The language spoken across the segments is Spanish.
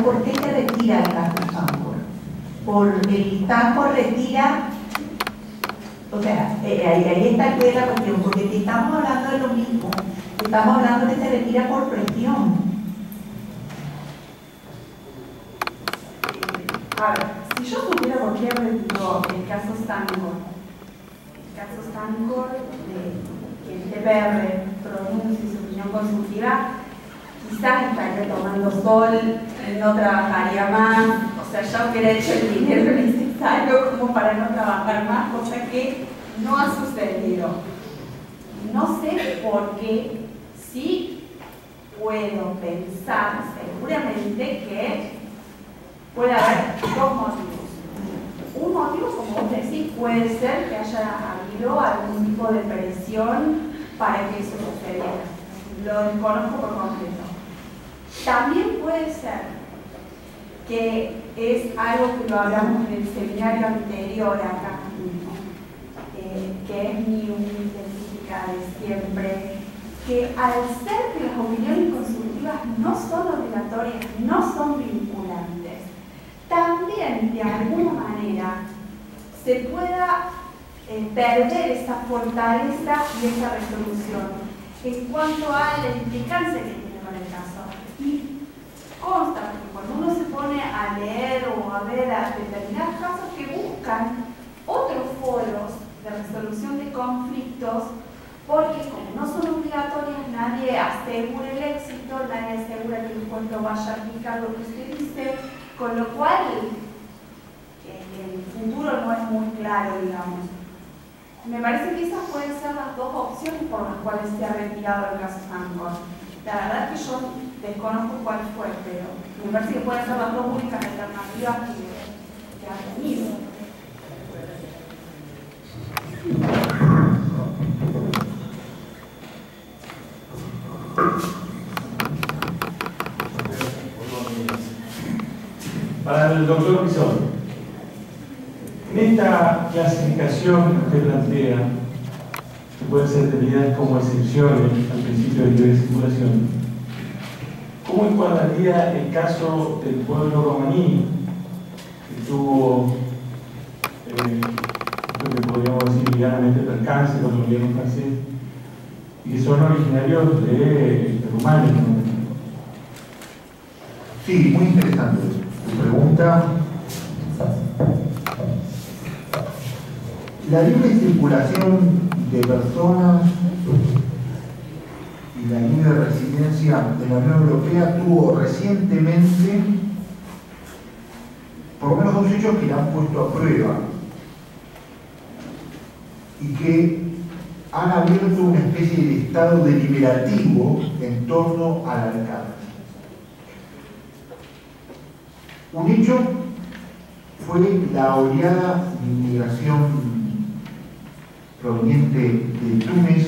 ¿por qué se retira el caso Sancor? Por el Sancor retira, o sea, ahí está el quid de la cuestión, porque si estamos hablando de lo mismo, estamos hablando de que se retira por presión. A ver, si yo supiera por qué retiró el caso Sancor, que el TPR pronuncie su opinión consultiva, quizás estaría tomando sol, no trabajaría más, o sea, ya hubiera hecho el dinero necesario como para no trabajar más, cosa que no ha sucedido. No sé por qué, sí puedo pensar seguramente que puede haber dos motivos. Un motivo, como vos decís, puede ser que haya habido algún tipo de presión para que eso sucediera. Lo desconozco por completo. También puede ser que es algo que lo hablamos en el seminario anterior acá mismo, que es mi humilde crítica de siempre, que al ser que las opiniones consultivas no son obligatorias, no son vinculantes, también de alguna manera se pueda perder esa fortaleza y esa resolución en cuanto a la implicancia que tiene con el caso. Y consta que cuando uno se pone a leer o a ver a determinados casos que buscan otros foros de resolución de conflictos, porque como no son obligatorias, nadie asegura el éxito, nadie asegura que el juez lo vaya a aplicar lo que usted dice, con lo cual el futuro no es muy claro, digamos. Me parece que esas pueden ser las dos opciones por las cuales se ha retirado el caso Sancor. La verdad es que yo desconozco cuál fue, pero me parece que pueden ser las dos únicas alternativas que ha tenido. Para el doctor Pizón, en esta clasificación que usted plantea, que pueden ser definidas como excepciones al principio de libre circulación, ¿cómo encuadraría el caso del pueblo romaní, que tuvo lo que podríamos decir ligeramente percance con el gobierno francés, y que son originarios de Rumania? Sí, muy interesante tu pregunta. La libre circulación de personas y la libre residencia de la Unión Europea tuvo recientemente por lo menos dos hechos que la han puesto a prueba y que han abierto una especie de estado deliberativo en torno al alcance. Un hecho fue la oleada de inmigración proveniente de Túnez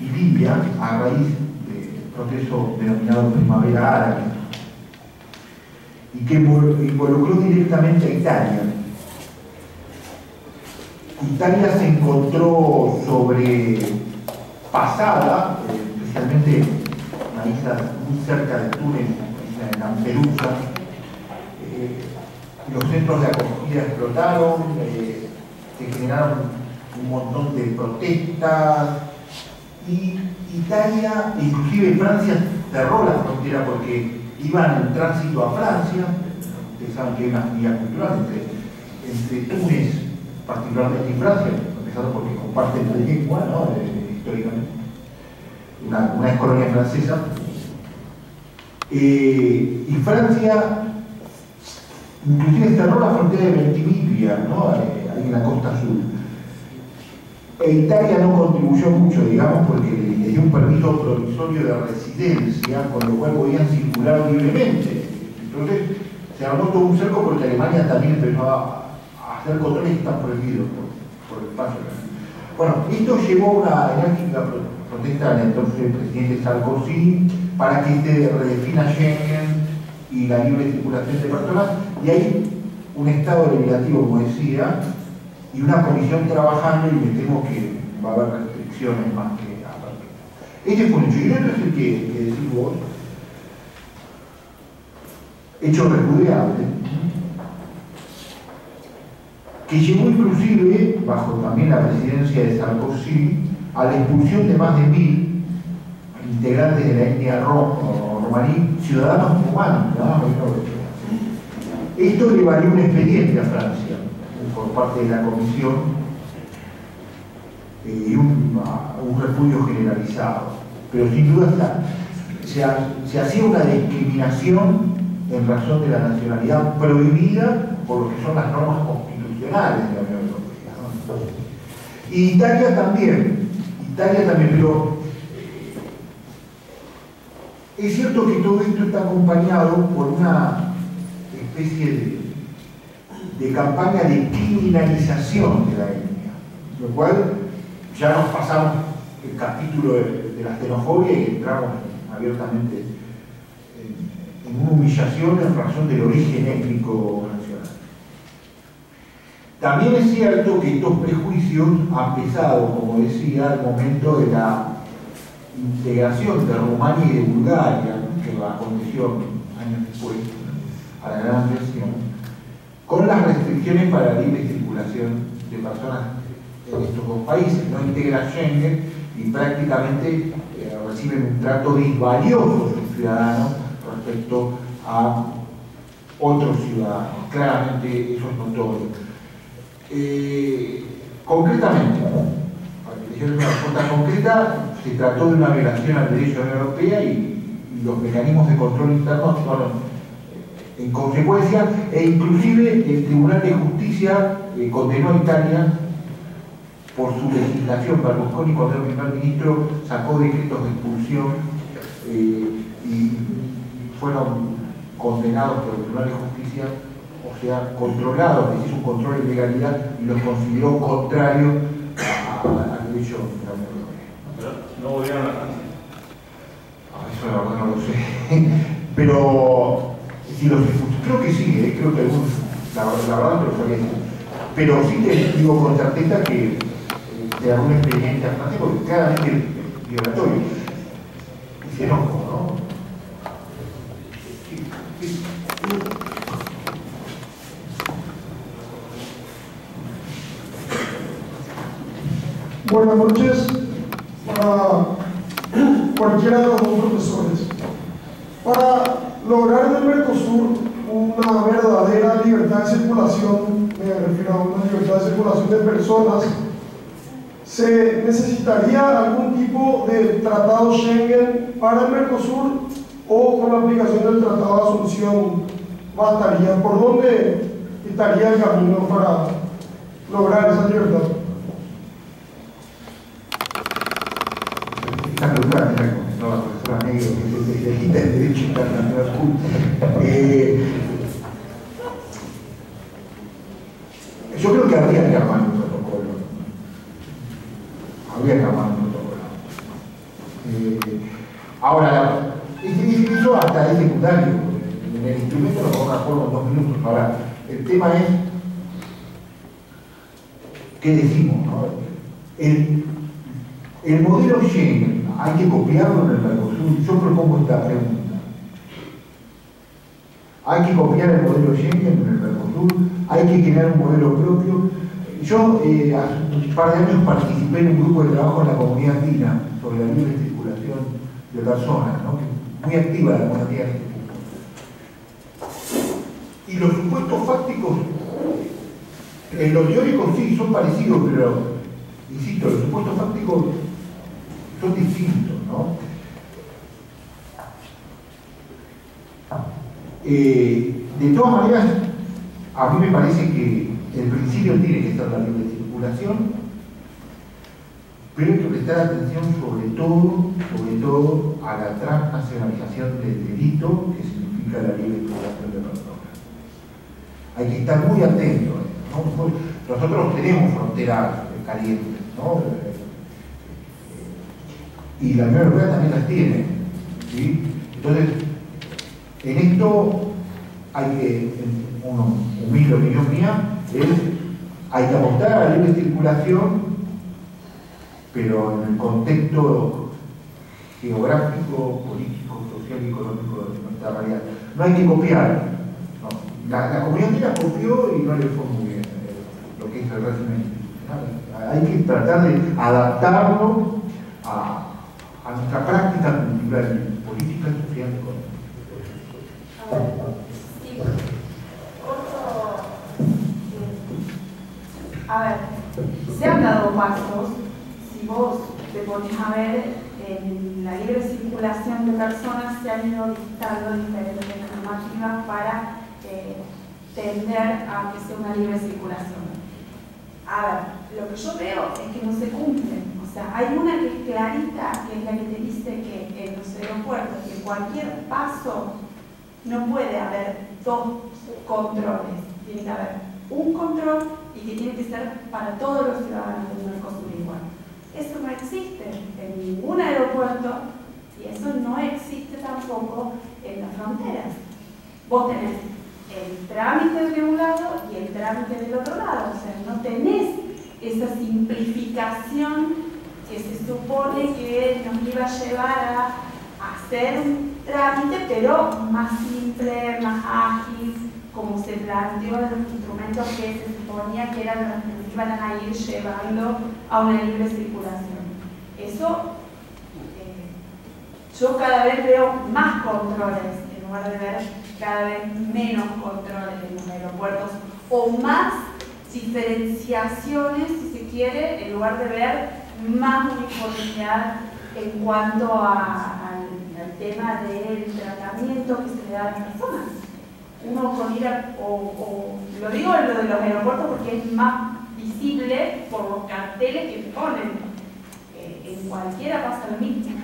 y Libia a raíz del proceso denominado Primavera Árabe y que involucró directamente a Italia. Italia se encontró sobrepasada, especialmente una isla muy cerca de Túnez, la isla de Lampedusa. Los centros de acogida explotaron, se generaron un montón de protestas y Italia, inclusive Francia, cerró la frontera porque iban en tránsito a Francia. Ustedes saben que hay una vía cultural entre Túnez, particularmente, y Francia, empezando porque comparten la lengua, ¿no? Históricamente. Una es colonia francesa. Y Francia inclusive cerró la frontera de Ventimiglia, ¿no? Ahí en la costa sur. Italia no contribuyó mucho, digamos, porque le dio un permiso provisorio de residencia, con lo cual podían circular libremente. Entonces se armó todo un cerco porque Alemania también empezó a hacer controles que están prohibidos por el paso. Bueno, esto llevó a una enérgica protesta del entonces presidente Sarkozy para que se redefina Schengen y la libre circulación de personas, y hay un estado legislativo, como decía, y una comisión trabajando, y me temo que va a haber restricciones más que apertura. Este fue un hecho. Y el otro es el que decís vos. hecho repudiable, que llevó inclusive, bajo también la presidencia de Sarkozy, a la expulsión de más de 1000 integrantes de la etnia romaní, ciudadanos humanos, ciudadanos europeos. Esto le valió un expediente a Francia por parte de la Comisión y un repudio generalizado. Pero sin duda se hacía una discriminación en razón de la nacionalidad prohibida por lo que son las normas constitucionales de la Unión Europea, ¿no? Y Italia también, pero es cierto que todo esto está acompañado por una especie de campaña de criminalización de la etnia, lo cual ya nos pasamos el capítulo de la xenofobia y entramos abiertamente en una humillación en razón del origen étnico nacional. También es cierto que estos prejuicios han pesado, como decía, al momento de la integración de Rumania y de Bulgaria, que aconteció años después, a la Gran Depresión, con las restricciones para la libre circulación de personas en estos dos países. No integran Schengen y prácticamente reciben un trato disvalioso sus ciudadanos respecto a otros ciudadanos. Claramente eso es notorio. Concretamente, para que les dé una respuesta concreta, se trató de una violación al derecho de la Unión Europea y los mecanismos de control interno actuaron en consecuencia, e inclusive el Tribunal de Justicia condenó a Italia por su legislación. Berlusconi, cuando era primer ministro, sacó decretos de expulsión y fueron condenados por el Tribunal de Justicia, o sea, controlados, es decir, un control de legalidad, y los consideró contrarios al derecho de la Unión Europea. Pero no volvieron a Francia. Eso la verdad no lo sé. Pero si los creo que sí, creo que algunos, la verdad no lo sabía decir. Pero sí te digo con certeza que de alguna experiencia francesa, porque claramente es violatorio. Y se enojó, ¿no? Sí. Buenas noches para cualquiera de los dos profesores. Para lograr en el Mercosur una verdadera libertad de circulación, me refiero a una libertad de circulación de personas, ¿se necesitaría algún tipo de tratado Schengen para el Mercosur o con la aplicación del tratado de Asunción bastaría? ¿Por dónde estaría el camino para lograr esa libertad? Esta pregunta me la contestó la profesora Negro, que es especialista en Derecho Internacional. Yo creo que habría que armar un protocolo. Ahora, eso hasta es secundario. En el instrumento lo pongo de acuerdo en 2 minutos. Ahora, el tema es ¿qué decimos, no? El modelo Schengen, ¿hay que copiarlo en el Mercosur? Yo propongo esta pregunta. ¿Hay que copiar el modelo Schengen en el Mercosur? ¿Hay que crear un modelo propio? Yo hace un par de años participé en un grupo de trabajo en la comunidad andina sobre la libre circulación de personas, ¿no? Muy activa la comunidad en este punto. Y los supuestos fácticos, en lo teórico sí, son parecidos, pero, insisto, los supuestos fácticos son distintos, ¿no? De todas maneras, a mí me parece que el principio tiene que ser la libre circulación, pero hay que prestar atención sobre todo a la transnacionalización del delito que significa la libre circulación de personas. Hay que estar muy atentos, ¿no? Nosotros tenemos fronteras calientes, ¿no? Y la Unión Europea también las tiene, ¿sí? Entonces, en esto hay que, una humilde opinión mía, hay que apostar a la libre circulación, pero en el contexto geográfico, político, social y económico de nuestra realidad. No hay que copiar. No. La comunidad andina copió y no le fue muy bien lo que es el régimen institucional. Hay que tratar de adaptarlo a nuestra práctica cultural, política, social y económica. Sí, a ver, se han dado pasos. Si vos te pones a ver, en la libre circulación de personas se han ido dictando diferentes normativas para tender a que sea una libre circulación. A ver, lo que yo veo es que no se cumplen. O sea, hay una que es clarita, que es la que te dice que en los aeropuertos, que en cualquier paso no puede haber dos controles. Tiene que haber un control y que tiene que ser para todos los ciudadanos del Mercosur igual. Eso no existe en ningún aeropuerto y eso no existe tampoco en las fronteras. Vos tenés el trámite de un lado y el trámite del otro lado, o sea, no tenés esa simplificación que se supone que nos iba a llevar a hacer un trámite, pero más simple, más ágil, como se planteó en los instrumentos que se suponía que eran los que iban a ir llevando a una libre circulación. Eso, yo cada vez veo más controles en lugar de ver cada vez menos controles en los aeropuertos o más diferenciaciones, si se quiere, en lugar de ver más uniformidad en cuanto al tema del tratamiento que se le da a las personas. Uno con ir lo digo en lo de los aeropuertos porque es más visible por los carteles que ponen. En cualquiera pasa lo mismo.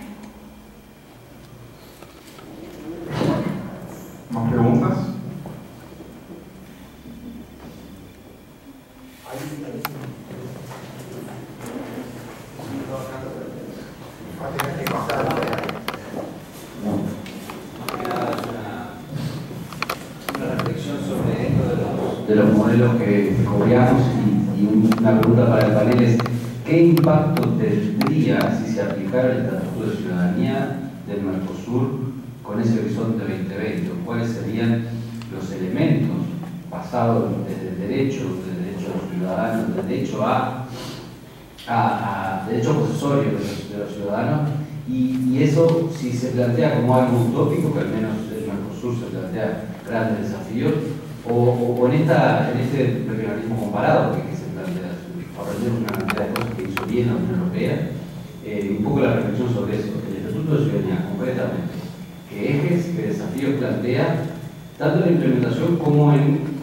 ¿Más preguntas? Una reflexión sobre esto de los modelos que copiamos y una pregunta para el panel es ¿qué impacto tendría si se aplicara el Estatuto de Ciudadanía del Mercosur con ese horizonte 2020? ¿Cuáles serían los elementos basados desde el derecho de los ciudadanos, del derecho a derecho posesorio de los ciudadanos? Y eso, si se plantea como algo utópico, que al menos el Mercosur se plantea grandes desafíos, o en este regionalismo comparado que se plantea, aprendemos una cantidad de cosas que hizo bien la Unión Europea, un poco la reflexión sobre eso, el Estatuto de Ciudadanía, concretamente, qué ejes, qué desafíos plantea, tanto en la implementación como en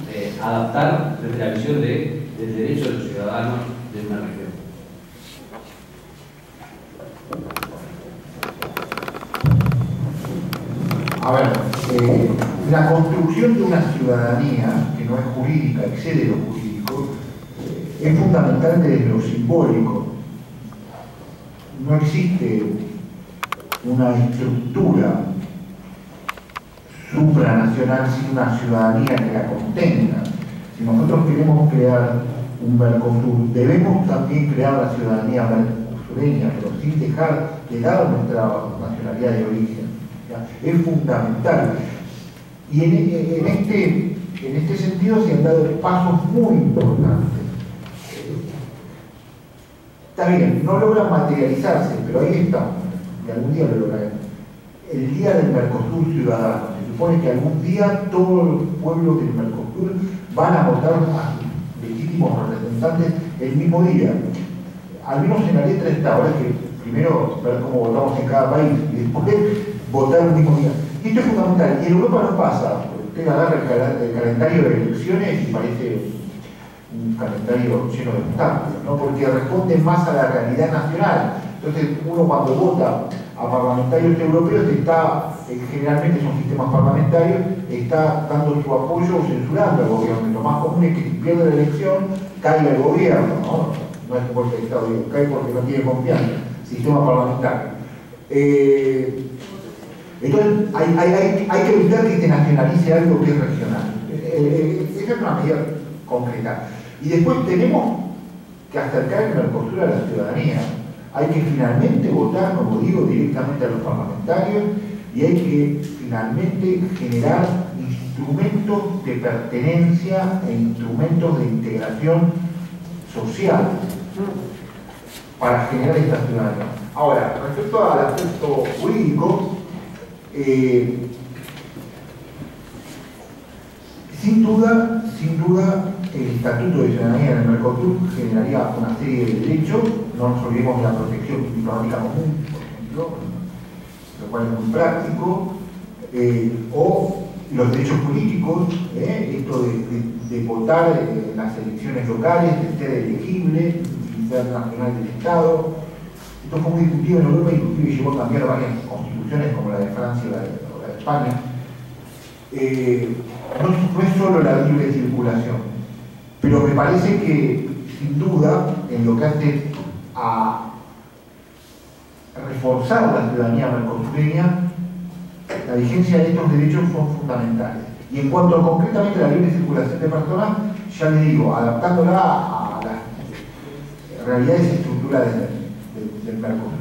adaptar desde la visión del derecho de los ciudadanos de una región. A ver, la construcción de una ciudadanía que no es jurídica, excede lo jurídico, es fundamental desde lo simbólico. No existe una estructura supranacional sin una ciudadanía que la contenga. Si nosotros queremos crear un Mercosur, debemos también crear la ciudadanía mercosureña, pero sin dejar de lado nuestra nacionalidad de origen. Es fundamental. Y en este sentido se han dado pasos muy importantes. Está bien, no logran materializarse, pero ahí estamos, y algún día lo lograremos. El Día del Mercosur Ciudadano. Se supone que algún día todos los pueblos del Mercosur van a votar a sus legítimos representantes el mismo día. Al menos en la letra está, ahora que primero ver cómo votamos en cada país y después votar el mismo día. Y esto es fundamental. Y en Europa no pasa. Usted agarra el calendario de elecciones y parece un calendario lleno de obstáculos, ¿no? Porque responde más a la realidad nacional. Entonces, uno cuando vota a parlamentarios europeos está, generalmente son sistemas parlamentarios, está dando su apoyo o censurando al gobierno. Lo más común es que si pierde la elección, caiga el gobierno, ¿no? No es porque el Estado cae porque no tiene confianza. Sistema parlamentario. Entonces, hay que evitar que se nacionalice algo que es regional. Esa es una medida concreta. Y después tenemos que acercar el Mercosur a la ciudadanía. Hay que finalmente votar, como digo, directamente a los parlamentarios y hay que finalmente generar instrumentos de pertenencia e instrumentos de integración social para generar esta ciudadanía. Ahora, respecto al aspecto jurídico, sin duda, el Estatuto de Ciudadanía en el Mercosur generaría una serie de derechos. No nos olvidemos de la protección diplomática común, por ejemplo, lo cual es muy práctico, o los derechos políticos, esto de votar en las elecciones locales, de ser elegible, y ser nacional del Estado. Esto fue muy discutido en Europa, inclusive llevó a cambiar varias constituciones como la de Francia y la de España. No es solo la libre circulación, pero me parece que, sin duda, en lo que hace a reforzar la ciudadanía mercosureña, la vigencia de estos derechos son fundamentales. Y en cuanto concretamente a la libre circulación de personas, ya les digo, adaptándola a las realidades y estructuras del Mercosur.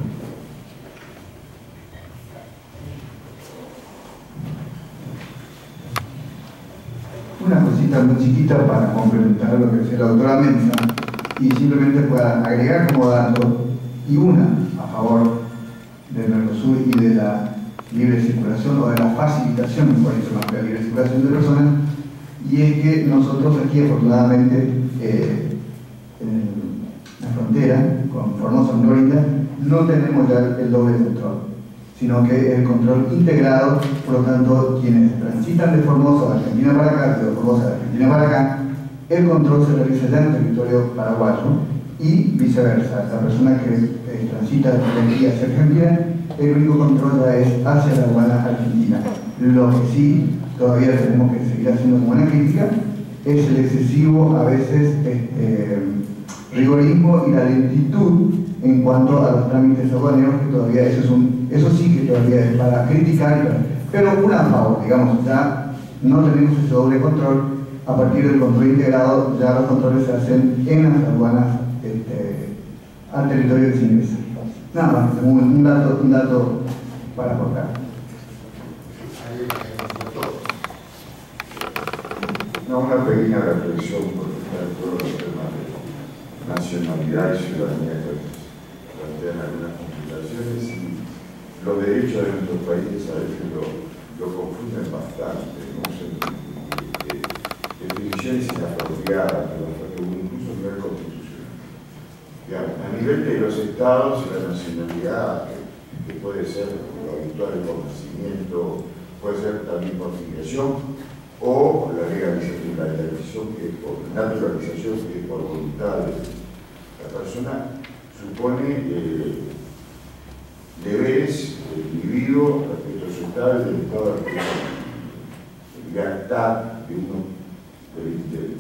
Una cosita muy chiquita para complementar lo que decía la doctora Mensa y simplemente para agregar como dato y una a favor del Mercosur y de la libre circulación o de la facilitación, por eso más que la libre circulación de personas, y es que nosotros aquí afortunadamente en la frontera con Formosa y Florinda no tenemos ya el doble control, sino que el control integrado, por lo tanto quienes transitan de Formosa de Argentina para acá, de Formosa de Argentina para acá, el control se realiza ya en territorio paraguayo y viceversa. La persona que transita de aquí hacia Argentina, el único control ya es hacia la aduana argentina. Lo que sí todavía tenemos que seguir haciendo como una crítica es el excesivo, a veces, rigorismo y la lentitud en cuanto a los trámites aduaneros, que todavía eso sí que todavía es para criticar, pero un a favor, digamos, ya no tenemos ese doble control. A partir del control integrado, ya los controles se hacen en las aduanas al territorio que se ingresa. Nada más, un dato para aportar. No, una pequeña reflexión por todos los temas de nacionalidad y ciudadanía que plantean algunas consideraciones y los derechos de nuestros países a veces lo confunden bastante, ¿no? Definiciones inapropiadas, incluso a nivel constitucional. A nivel de los estados, la nacionalidad, que puede ser lo habitual por nacimiento, puede ser también por filiación, o la legalización, que es por naturalización, que es por voluntad de la persona, supone deberes del individuo respecto a su estado y del estado de libertad de uno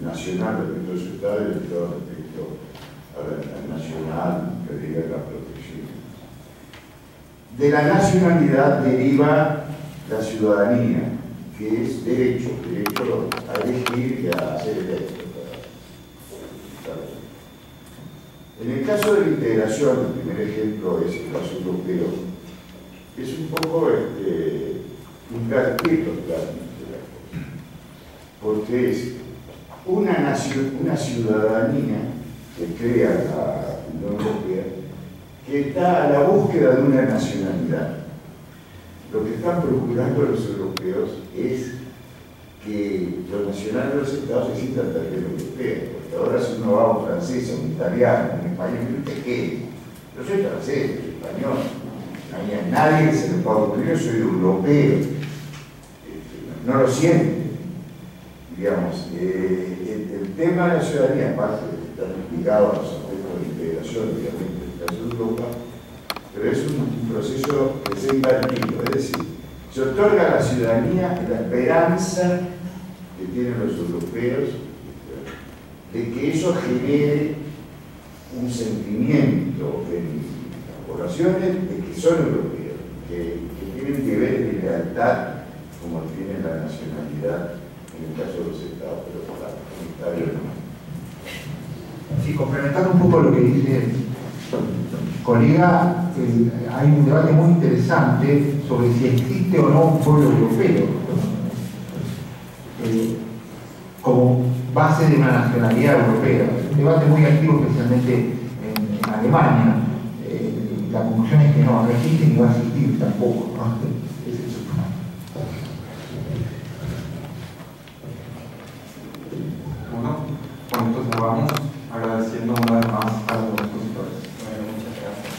nacional respecto a su estado y del estado respecto al nacional que diga la protección. De la nacionalidad deriva la ciudadanía, que es derecho a elegir y a ser electo. En el caso de la integración, el primer ejemplo es el caso europeo, es un poco un traspié totalmente la cosa, porque es una ciudadanía que crea la Unión Europea que está a la búsqueda de una nacionalidad. Lo que están procurando los europeos es que los nacionales de los estados se sientan también europeos, porque ahora si uno va a un francés, a un italiano, a un español, ¿usted qué? Yo soy francés, soy español, a nadie se le puede ocurrir, yo soy europeo, no lo siente, digamos. El tema de la ciudadanía, aparte de estar ligado a los aspectos de integración, obviamente, en el caso de Europa, pero es un proceso que se invertido, es decir, se otorga a la ciudadanía la esperanza que tienen los europeos de que eso genere un sentimiento en las poblaciones de que son europeos, que tienen deberes de lealtad como tiene la nacionalidad en el caso de los estados, pero comunitarios no. Sí, complementando un poco lo que dice colega, hay un debate muy interesante sobre si existe o no un pueblo europeo como base de una nacionalidad europea. Un debate muy activo, especialmente en Alemania. La conclusión es que no existe ni va a existir tampoco, ¿no? Es eso. Bueno, con esto cerramos, agradeciendo una vez más a los expositores. Muchas gracias.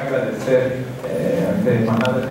Agradecer antes de mandar